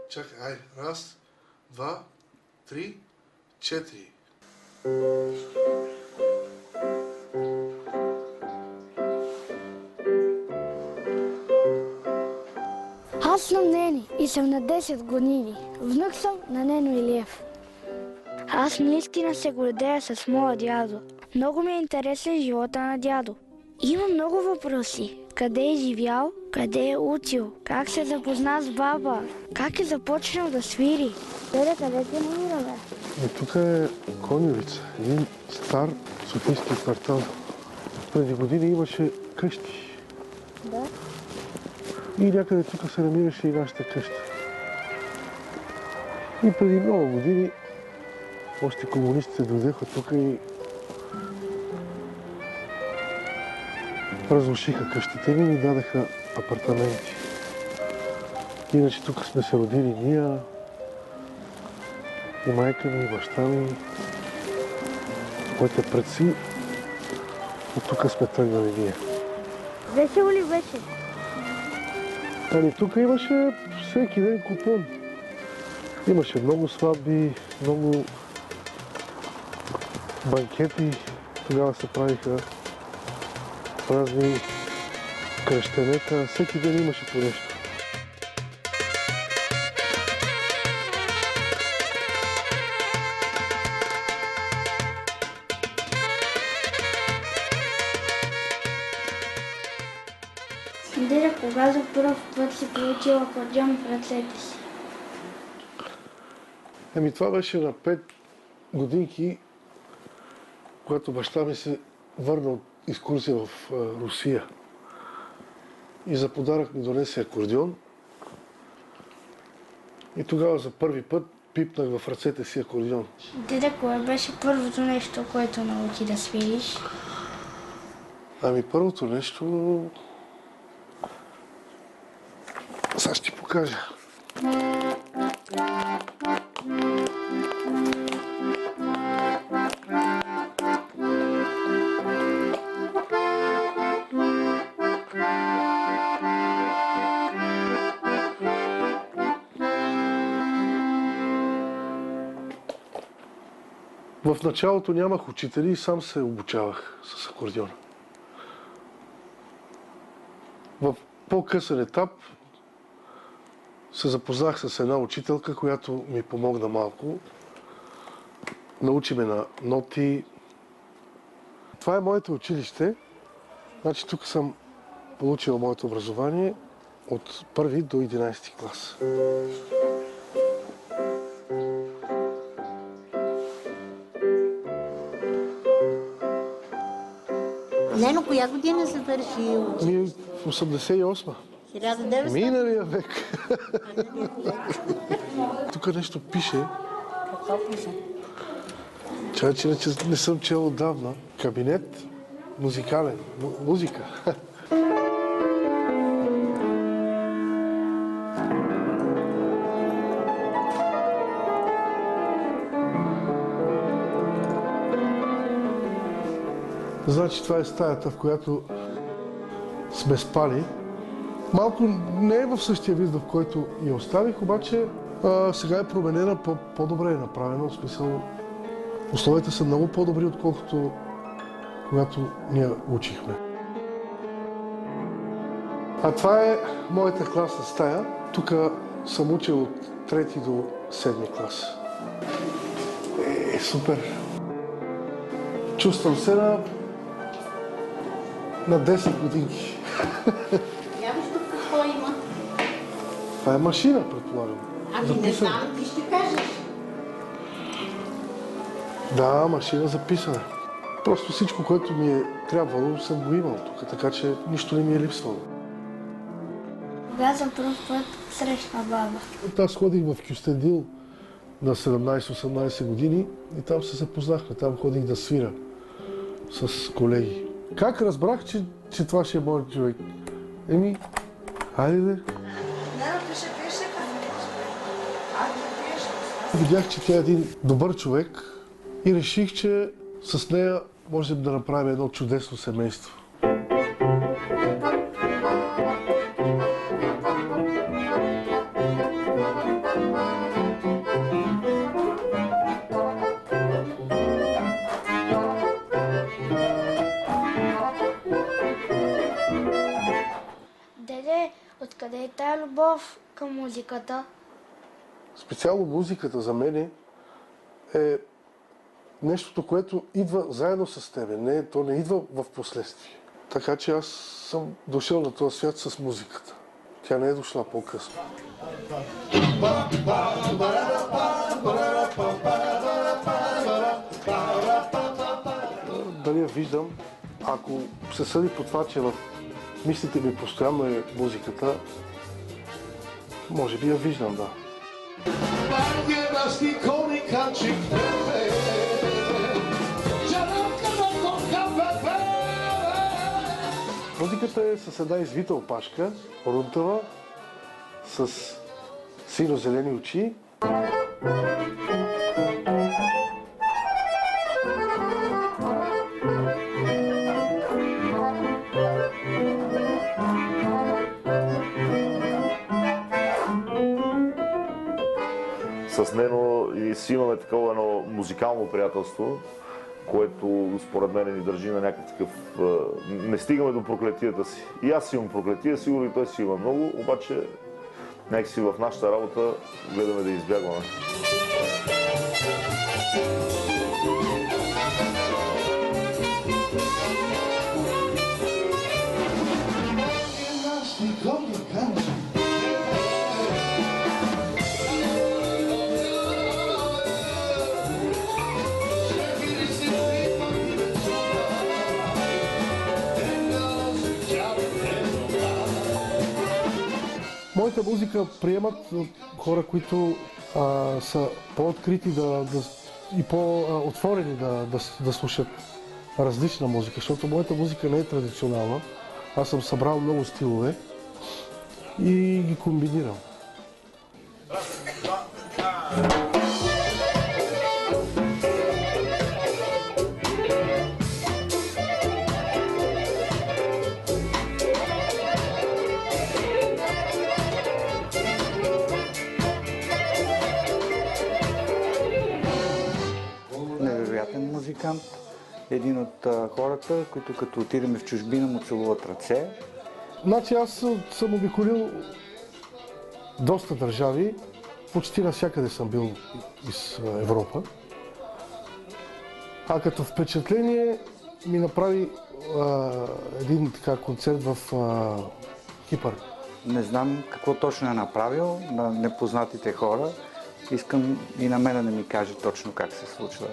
Чакай, айде. Раз, два, три, четири. Аз съм Нени и съм на 10 години. Внук съм на Нено Илиев. Аз наистина се гордея с моя дядо. Много ми е интересен живота на дядо. Има много въпроси. Къде е живял? Къде е учил? Как се запозна с баба? Как е започнал да свири? Къде се намираме? Тук е Коневица, един стар софийски квартал. Преди години имаше къщи. Да. И някъде тук се намираше и нашата къща. И преди много години още комунистите дойдеха тук и разрушиха къщите ни и ни дадаха апартаменти. Иначе тук сме се родили ние, и майка ми, и баща ми, моите предци. От тук сме тръгнали ние. Весело ли беше? Ами тук имаше всеки ден купон. Имаше много сватби, много банкети. Тогава се правиха разни кръщенета. Всеки ден имаше по нещо. Деда, кога за първ път си получил акордеон в ръцете си? Ами това беше на 5 годинки, когато баща ми се върна от екскурзия в Русия. И за подарък ми донесе акордеон. И тогава за първи път пипнах в ръцете си акордеон. Деда, кое беше първото нещо, което научи да свириш? Ами първото нещо... Сега ще ти покажа. В началото нямах учители и сам се обучавах с акордеона. В по-късен етап се запознах с една учителка, която ми помогна малко. Научи ме на ноти. Това е моето училище. Значи тук съм получил моето образование от 1 до 11 клас. Нено, коя година завърши училище? В 88-ма. 1900? Миналия век. Тук нещо пише. Какво пише? Чакай, че не съм чел отдавна. Кабинет музикален. Музика. Значи това е стаята, в която сме спали. Малко не е в същия вид, в който я оставих, обаче сега е променена, по-добре е направена. В смисъл, условията са много по-добри, отколкото когато ние учихме. А това е моята класна стая. Тук съм учил от 3 до 7 клас. Супер! Чувствам се на На 10 годинки. Я виж тук какво има. Това е машина, предполагам. Ами не знам, ти ще кажеш. Да, машина за писане. Просто всичко, което ми е трябвало, съм го имал тук, така че нищо не ми е липсвало. Кога за първ път срещна баба? Аз ходих в Кюстендил на 17-18 години и там се запознахме. Там ходих да свира с колеги. Как разбрах, че това ще е моят човек? Хайде де. Видях, че тя е един добър човек и реших, че с нея можем да направим едно чудесно семейство. Деде, откъде е тая любов към музиката? Специално музиката за мен е нещото, което идва заедно с тебе. То не идва в последствие. Така че аз съм дошъл на този свят с музиката. Тя не е дошла по-късно. Дали я виждам, ако се съди по това, че в мислите ми постоянно е музиката, може би я виждам, да. Музиката е с една извита опашка, рунтава, с сино-зелени очи. С Нено и си имаме такова едно музикално приятелство, което според мен ни държи на някакъв такъв... Не стигаме до проклетията си. И аз имам проклетия, сигурно и той си има много, обаче някакси в нашата работа гледаме да избягваме. Моята музика приемат хора, които са по-открити и по-отворени да слушат различна музика, защото моята музика не е традиционална. Аз съм събрал много стилове и ги комбинирам. Невероятен музикант, един от хората, които като отидем в чужбина му целуват ръце. Значи аз съм обиколил доста държави, почти навсякъде съм бил из Европа. А като впечатление ми направи един концерт в Кипър. Не знам какво точно е направил на непознатите хора. Искам и на мен да ми каже точно как се случва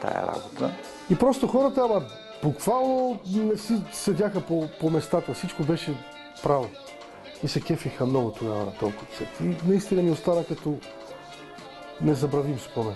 тая работа. И просто хората, буквално не си седяха по местата. Всичко беше право. И се кефиха много тогава на този концерт. И наистина ми остана като незабравим спомен.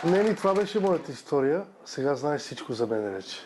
Нени, това беше моята история. Сега знаеш всичко за мен вече.